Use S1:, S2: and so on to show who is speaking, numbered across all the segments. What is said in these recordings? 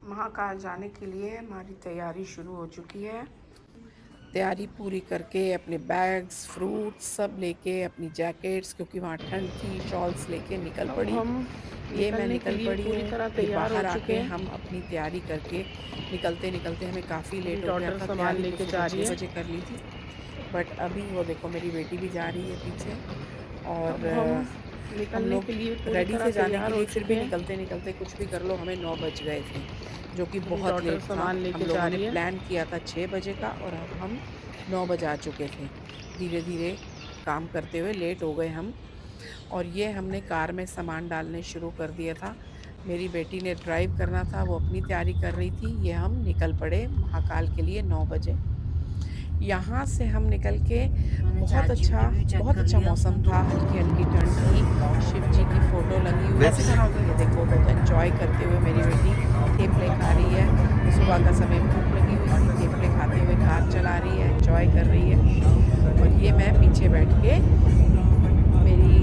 S1: महाकाल जाने के लिए हमारी तैयारी शुरू हो चुकी है। तैयारी पूरी करके अपने बैग्स, फ्रूट्स सब लेके, अपनी जैकेट्स क्योंकि वहाँ ठंड थी, शॉल्स लेके निकल
S2: अब
S1: पड़ी।
S2: हम
S1: ये मैं
S2: निकलने के
S1: निकल
S2: लिए
S1: पड़ी
S2: पूरी
S1: हूँ।
S2: तरह
S1: ये
S2: तैयार हो
S1: बाहर
S2: चुके
S1: आके
S2: हैं।
S1: हम अपनी तैयारी करके निकलते हमें काफ़ी
S2: मेरी
S1: लेट हो गया
S2: डॉटर
S1: था।
S2: सामान
S1: तैयारी तो
S2: लेके
S1: सुबह
S2: जा रही
S1: 6
S2: है।
S1: बजे कर ली थी, बट अभी वो देखो मेरी बेटी भी जा रही है पीछे। और
S2: अब हम
S1: हम
S2: निकलने
S1: लोग
S2: के लिए पूरी
S1: रेडी
S2: तरह
S1: थे जाने के
S2: तैयार हो
S1: लिए, फिर
S2: चुके
S1: भी
S2: हैं।
S1: निकलते निकलते कुछ भी कर लो हमें 9 बज गए थे, जो कि
S2: मेरी
S1: बहुत
S2: डॉटर
S1: लेट था।
S2: सामान
S1: हम
S2: लेके जा
S1: लोगों ने
S2: रही है।
S1: प्लान किया था 6 बजे का और अब हम 9 बजे आ चुके थे। धीरे धीरे काम करते हुए लेट हो गए हम। और ये हमने कार में सामान डालने शुरू कर दिया था। मेरी बेटी ने ड्राइव करना था, वो अपनी तैयारी कर रही थी। ये हम निकल पड़े महाकाल के लिए 9 बजे। यहाँ से हम निकल के
S3: मैंने
S1: बहुत
S3: चैट
S1: अच्छा
S3: जीपीटी भी चेक
S1: बहुत
S3: कर
S1: अच्छा
S3: लिया
S1: मौसम
S3: तो
S1: था, हल्की-हल्की ठंड थी। शिव जी की फ़ोटो लगी हुई
S3: वैसे
S1: थी। ये देखो बहुत एन्जॉय करते हुए मेरी बेटी थेपले खा रही है। सुबह का समय भूख लगी हुई थी, थेपले खाते हुए कार चला रही है, एन्जॉय कर रही है। और ये मैं पीछे बैठ के मेरी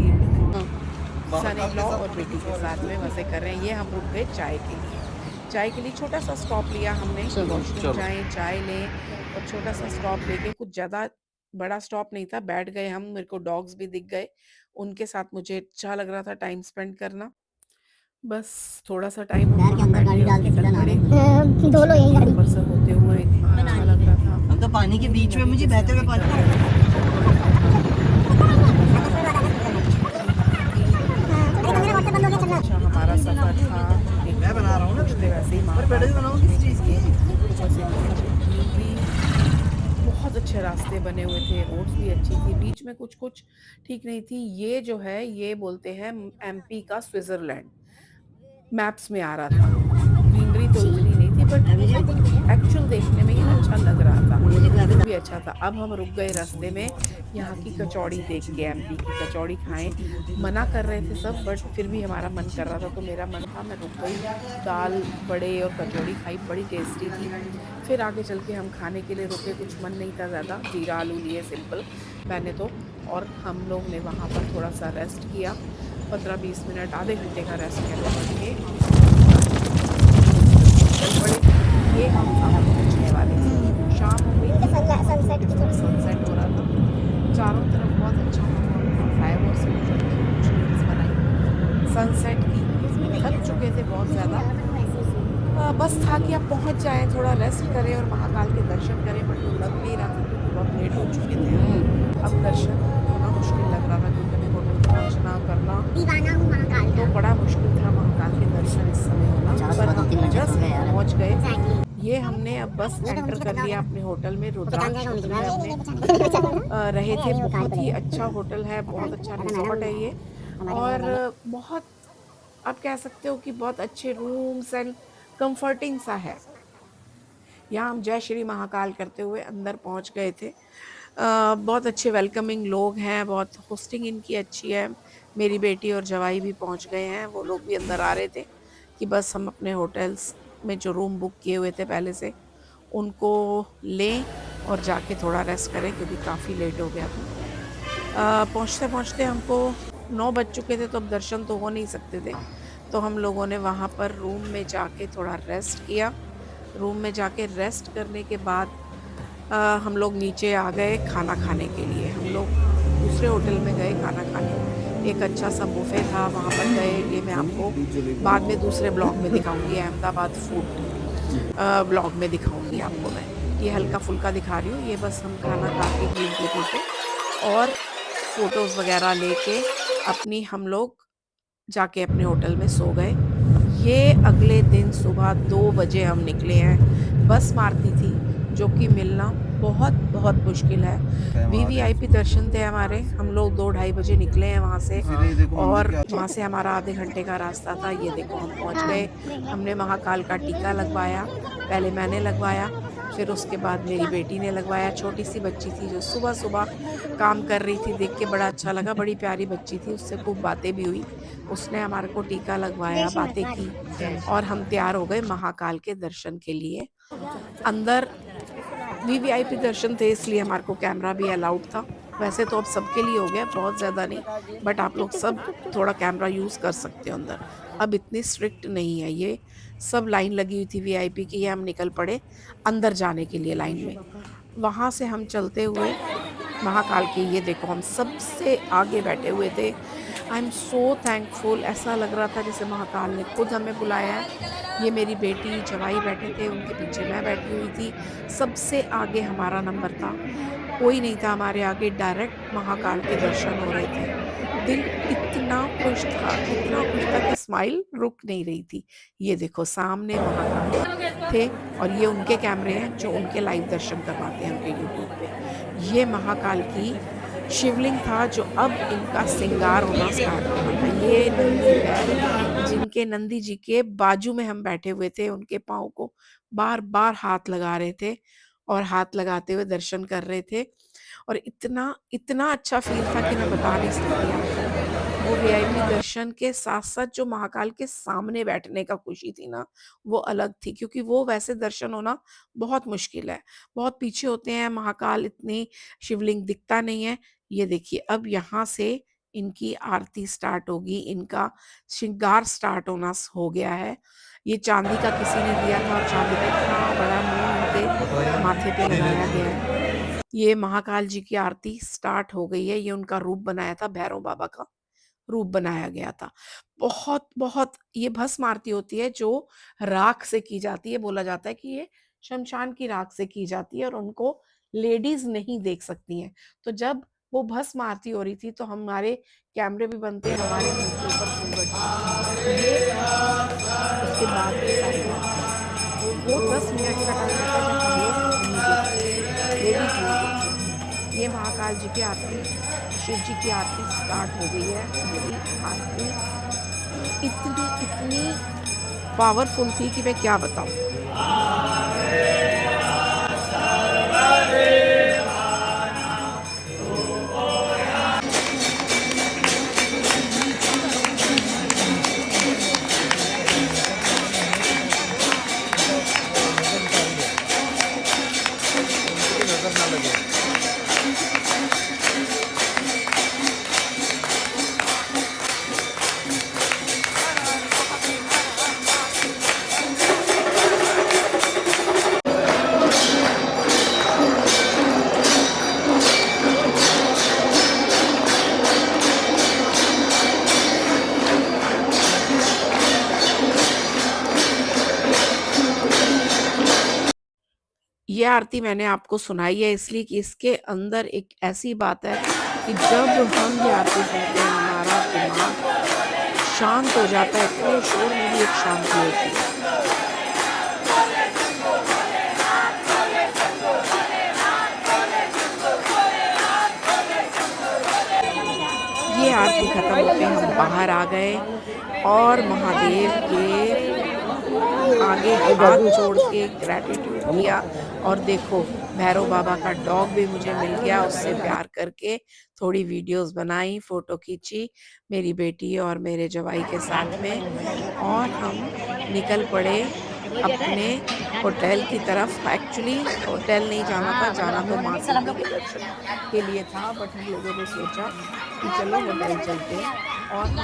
S1: सन इन लॉ और बेटी के साथ में मज़े कर रहे हैं। ये हम रुक गए चाय के लिए। चाय के लिए छोटा-सा स्टॉप लिया हमने कि वॉशरूम जाएँ, चाय लें, और छोटा-सा स्टॉप लेके, कुछ ज़्यादा बड़ा स्टॉप नहीं था, बैठ गए हम। मेरे को डॉग्स भी दिख गए, उनके साथ मुझे अच्छा लग रहा था टाइम स्पेंड करना। बस थोड़ा-सा टाइम हम
S3: नहर के
S1: वहाँ
S3: अंदर
S1: बैठे
S3: गाड़ी
S1: और
S3: डाल के
S1: निकल
S3: सीधा नहा
S1: पड़े।
S3: लेंगे।
S1: कुछ
S3: धो लो यही
S1: नदी
S3: गाड़ी।
S1: ऊपर से होते हुए इतना
S3: मैं नहा
S1: अच्छा
S3: ली।
S1: लग रहा था।
S3: हम तो पानी के
S1: पूरी
S3: बीच में
S1: नदी
S3: मुझे
S1: पे से
S3: बहते
S1: हम
S3: हुए
S1: निकल
S3: पानी
S1: रहे थे, निकल पड़े थे हम। और ठंडी-ठंडी हवा थी, ट्रैवल बहुत अच्छा हमारा सफ़र था। एक
S3: मैं
S1: तो
S3: बना रहा हूँ
S1: बहुत
S3: ना
S1: खुश थे
S3: वीडियो।
S1: वैसे ही
S3: पर वीडियो
S1: महाकाल
S3: बनाऊँ
S1: पहुँचने
S3: किस
S1: के
S3: चीज़
S1: लिए।
S3: की?
S1: ऊपर से इतनी अच्छी ग्रीनरी, बहुत अच्छे रास्ते बने हुए थे, रोड्स भी अच्छी थी, बीच में कुछ-कुछ ठीक नहीं थी। ये जो है, ये बोलते हैं एमपी का स्विट्ज़रलैंड, मैप्स में आ रहा था। ग्रीनरी तो इतनी नहीं थी, बट
S3: अभी जी
S1: एक्चुअल देखने में ये अच्छा लग रहा था,
S3: मुझे को अभी
S1: फिर भी अच्छा था। अब हम रुक गए रास्ते में, यहाँ की कचौड़ी देख के, एमपी की कचौड़ी खाएँ। मना कर रहे थे सब, बट फिर भी हमारा मन कर रहा था, तो मेरा मन था, मैं रुक गई। दाल, बड़े और कचौड़ी खाई, बड़ी टेस्टी थी। फिर आगे चल के हम खाने के लिए रुके, कुछ मन नहीं था ज़्यादा, जीरा आलू लिए सिंपल मैंने तो। और हम लोग ने वहाँ पर थोड़ा-सा रेस्ट किया, 15-20 मिनट, आधे घंटे का रेस्ट कह लो, करके हम महाकाल के लिए निकल पड़े। ये हम अब पहुँचने वाले थे। शाम हो गई थी, हल्के-फुल्के थोड़ा सनसेट हो रहा था। चारों तरफ बहुत अच्छा माहौल था, फायरवर्क्स भी चल रहे थे, कुछ रील्स बनाई, सनसेट की। थक चुके थे बहुत ज़्यादा। बस था कि अब पहुँच जाएँ, थोड़ा रेस्ट करें और महाकाल के दर्शन करें, बट वो लग नहीं रहा था क्योंकि बहुत लेट हो चुके थे हम। अब दर्शन होना मुश्किल लग रहा था क्योंकि अभी होटल पहुँचना, करना,
S3: दीवाना हूँ महाकाल
S1: तो
S3: का।
S1: बड़ा मुश्किल था महाकाल के दर्शन इस समय होना।
S3: चलो
S1: पर
S3: सुबह
S1: हम
S3: 2-3 घंटे सो
S1: जस्ट
S3: गए यार।
S1: पहुँच गए।
S3: एग्जैक्टली।
S1: ये हमने अब बस
S3: ये तो
S1: एंटर
S3: मुझे
S1: कर
S3: पता
S1: लिया
S3: होगा ना।
S1: अपने होटल में,
S3: वो पहचान
S1: रुद्रांश
S3: जाएगा
S1: होटल
S3: मुझे
S1: में हमने रहे थे।
S3: नहीं वो काल
S1: बहुत ही
S3: पड़ेगा।
S1: अच्छा होटल है, बहुत अच्छा
S3: ऐसा मैडम
S1: रिज़ॉर्ट है ये।
S3: हमारे घर
S1: और
S3: वाले
S1: बहुत, आप कह सकते हो कि बहुत अच्छे रूम्स एंड कम्फर्टिंग सा है। यहाँ हम जय श्री महाकाल करते हुए अंदर पहुँच गए थे। बहुत अच्छे वेलकमिंग लोग हैं, बहुत होस्टिंग इनकी अच्छी है। मेरी बेटी और जवाई भी पहुँच गए हैं, वो लोग भी अंदर आ रहे थे कि बस हम अपने होटल्स में जो रूम बुक किए हुए थे पहले से, उनको लें और जाके थोड़ा रेस्ट करें क्योंकि काफ़ी लेट हो गया था। पहुँचते-पहुँचते हमको 9 बज चुके थे, तो अब दर्शन तो हो नहीं सकते थे। तो हम लोगों ने वहाँ पर रूम में जाके थोड़ा रेस्ट किया। रूम में जाके रेस्ट करने के बाद हम लोग नीचे आ गए खाना खाने के लिए। हम लोग दूसरे होटल में गए खाना खाने। एक अच्छा-सा बुफ़े था, वहाँ पर गए। ये मैं आपको बाद में दूसरे ब्लॉग में दिखाऊँगी, अहमदाबाद फूड ब्लॉग में दिखाऊँगी आपको मैं। ये हल्का-फुल्का दिखा रही हूँ, ये बस हम खाना खा के, घूमते-फिरते और फ़ोटोज़ वग़ैरह लेके अपनी हम लोग जाके अपने होटल में सो गए। ये अगले दिन सुबह 2 बजे हम निकले हैं। बस मारुति थी, जो कि मिलना बहुत-बहुत मुश्किल है। वीवीआईपी दर्शन थे हमारे, हम लोग 2 ढाई बजे निकले हैं वहाँ से। और वहाँ से हमारा आधे घंटे का रास्ता था। ये देखो हम पहुँच गए, हमने महाकाल का टीका लगवाया, पहले मैंने लगवाया, फिर उसके बाद मेरी बेटी ने लगवाया। छोटी-सी बच्ची थी जो सुबह-सुबह काम कर रही थी, देख के बड़ा अच्छा लगा, बड़ी प्यारी बच्ची थी, उससे खूब बातें भी हुई। उसने हमारे को टीका लगवाया, बातें की और हम तैयार हो गए महाकाल के दर्शन के लिए। अंदर वीवीआईपी दर्शन थे इसलिए हमारे को कैमरा भी अलाउड था। वैसे तो अब सबके लिए हो गया, बहुत ज़्यादा नहीं, बट आप लोग सब थोड़ा कैमरा यूज़ कर सकते हो अंदर। अब इतनी स्ट्रिक्ट नहीं है ये, सब लाइन लगी हुई थी वीआईपी की, ये हम निकल पड़े अंदर जाने के लिए लाइन में। वहाँ से हम चलते हुए महाकाल के, ये देखो हम सबसे आगे बैठे हुए थे। आई एम सो थैंकफुल, ऐसा लग रहा था जैसे महाकाल ने खुद हमें बुलाया है। ये मेरी बेटी, जवाई बैठे थे, उनके पीछे मैं बैठी हुई थी, सबसे आगे हमारा नंबर था। कोई नहीं था हमारे आगे, डायरेक्ट महाकाल के दर्शन हो रहे थे। दिल इतना खुश था कि स्माइल रुक नहीं रही थी। ये देखो सामने महाकाल थे और ये उनके कैमरे हैं जो उनके लाइव दर्शन करवाते हैं उनके यूट्यूब पे। ये महाकाल की शिवलिंग था जो अब इनका श्रृंगार होना स्टार्ट होना था। ये नंदी है जिनके, नंदी जी के बाजू में हम बैठे हुए थे, उनके पाँव को बार-बार हाथ लगा रहे थे और हाथ लगाते हुए दर्शन कर रहे थे और इतना, इतना अच्छा फ़ील था कि मैं बता नहीं सकती आपको। वो वीआईपी दर्शन के साथ-साथ जो महाकाल के सामने बैठने का खुशी थी ना, वो अलग थी, क्योंकि वो वैसे दर्शन होना बहुत मुश्किल है। बहुत पीछे होते हैं महाकाल, इतनी शिवलिंग दिखता नहीं है। ये देखिए अब यहाँ से इनकी आरती स्टार्ट होगी, इनका श्रृंगार स्टार्ट होना हो गया है। ये चांदी का किसी ने दिया था और चांदी का इतना बड़ा मुँह इनके माथे पे लगाया गया है। ये महाकाल जी की आरती स्टार्ट हो गई है। ये उनका रूप बनाया था, भैरव बाबा का रूप बनाया गया था। बहुत-बहुत ये भस्म आरती होती है जो राख से की जाती है। बोला जाता है कि ये शमशान की राख से की जाती है और उनको लेडीज़ नहीं देख सकती हैं। तो जब वो भस्म आरती हो रही थी तो हमारे कैमरे भी बंद थे, हमारे मुँह के ऊपर घूंघट था। ये उसके बाद की सारी आरती। वो 10 मिनट का टाइम होता है जब हम लोग नहीं देख सकते, लेडीज़ नहीं देख सकती। ये महाकाल जी की आरती, शिव जी की आरती स्टार्ट हो गई है। ये आरती इतनी, इतनी पावरफुल थी कि मैं क्या बताऊँ। ये आरती मैंने आपको सुनाई है इसलिए कि इसके अंदर एक ऐसी बात है कि जब हम ये आरती सुनते हैं हमारा दिमाग शांत हो जाता है, इतने शोर में भी एक शांति होती है। ये आरती खत्म होते हम बाहर आ गए और महादेव के आगे हाथ जोड़ के ग्रैटिट्यूड किया और देखो भैरव बाबा का डॉग भी मुझे मिल गया, उससे प्यार करके थोड़ी वीडियोस बनाई, फोटो खींची मेरी बेटी और मेरे जवाई के साथ में और हम निकल पड़े अपने होटल की तरफ। एक्चुअली होटल नहीं जाना था, जाना तो माँ सीता के दर्शन के लिए था, बट हम लोगों ने सोचा कि चलो होटल चलते हैं और हम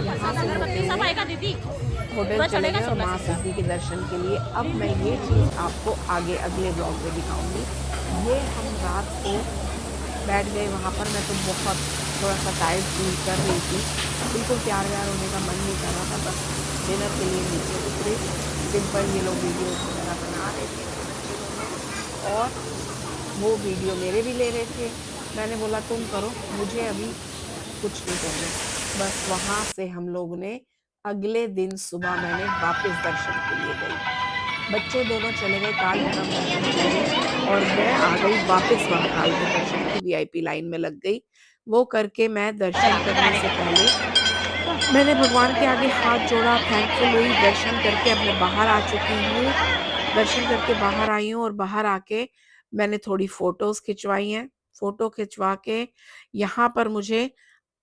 S1: यहाँ से होते हुए होटल चले गए और माँ सिद्धि के दर्शन के लिए। अब मैं ये चीज़ आपको आगे अगले ब्लॉग में दिखाऊंगी। ये हम रात को बैठ गए वहाँ पर, मैं तो बहुत थोड़ा-सा टायर्ड फ़ील कर रही थी, बिल्कुल तैयार-वैयार होने का मन नहीं कर रहा था, बस डिनर के लिए नीचे उतरे। सिंपल ये लोग वीडियोज़ वगैरह बना रहे थे मेरे बच्चे दोनों और वो वीडियो मेरे भी ले रहे थे। मैंने बोला तुम करो, मुझे अभी कुछ नहीं करना। बस वहाँ से हम लोगों ने अगले दिन सुबह मैंने वापस दर्शन के लिए गई। बच्चे दोनों चले गए काल भैरव दर्शन के लिए और मैं आ गई वापस महाकाल के दर्शन की वीआईपी लाइन में लग गई। वो करके मैं दर्शन करने से पहले मैंने भगवान के आगे हाथ जोड़ा, थैंकफुल हुई, दर्शन करके अब मैं बाहर आ चुकी हूँ। दर्शन करके बाहर आई हूँ और बाहर आके मैंने थोड़ी फ़ोटोज़ खिंचवाई हैं। फ़ोटो खिंचवा के यहाँ पर मुझे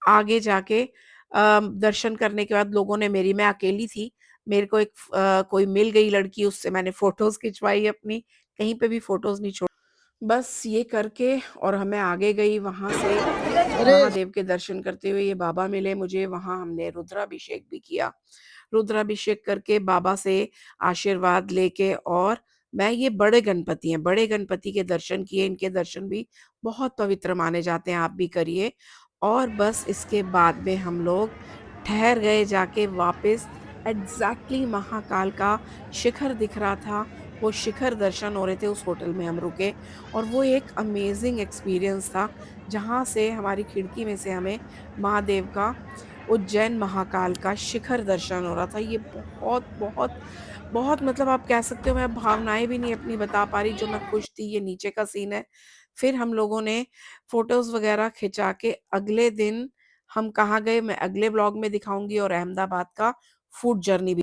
S1: आगे जाके दर्शन करने के बाद लोगों ने मेरी, मैं अकेली थी, मेरे को कोई मिल गई लड़की, उससे मैंने फ़ोटोज़ खिंचवाई अपनी, कहीं पे भी फ़ोटोज़ नहीं छोड़ी। बस ये करके और हमें आगे गई वहाँ से
S2: अरे
S1: महादेव के दर्शन करते हुए ये बाबा मिले मुझे, वहाँ हमने रुद्राभिषेक भी किया। रुद्राभिषेक करके बाबा से आशीर्वाद लेके और मैं ये बड़े गणपति हैं, बड़े गणपति के दर्शन किए, इनके दर्शन भी बहुत पवित्र माने जाते हैं, आप भी करिए। और बस इसके बाद में हम लोग ठहर गए जाके वापस एग्ज़ैक्टली महाकाल का शिखर दिख रहा था, वो शिखर दर्शन हो रहे थे, उस होटल में हम रुके और वो एक अमेज़िंग एक्सपीरियंस था, जहाँ से हमारी खिड़की में से हमें महादेव का, उज्जैन महाकाल का शिखर दर्शन हो रहा था। ये बहुत, बहुत, बहुत मतलब आप कह सकते हो मैं भावनाएँ भी नहीं अपनी बता पा रही, जो मैं खुश थी, ये नीचे का सीन है। फिर हम लोगों ने फ़ोटोज़ वग़ैरह खिंचा के अगले दिन हम कहाँ गए, मैं अगले व्लॉग में दिखाऊँगी और अहमदाबाद का फूड जर्नी भी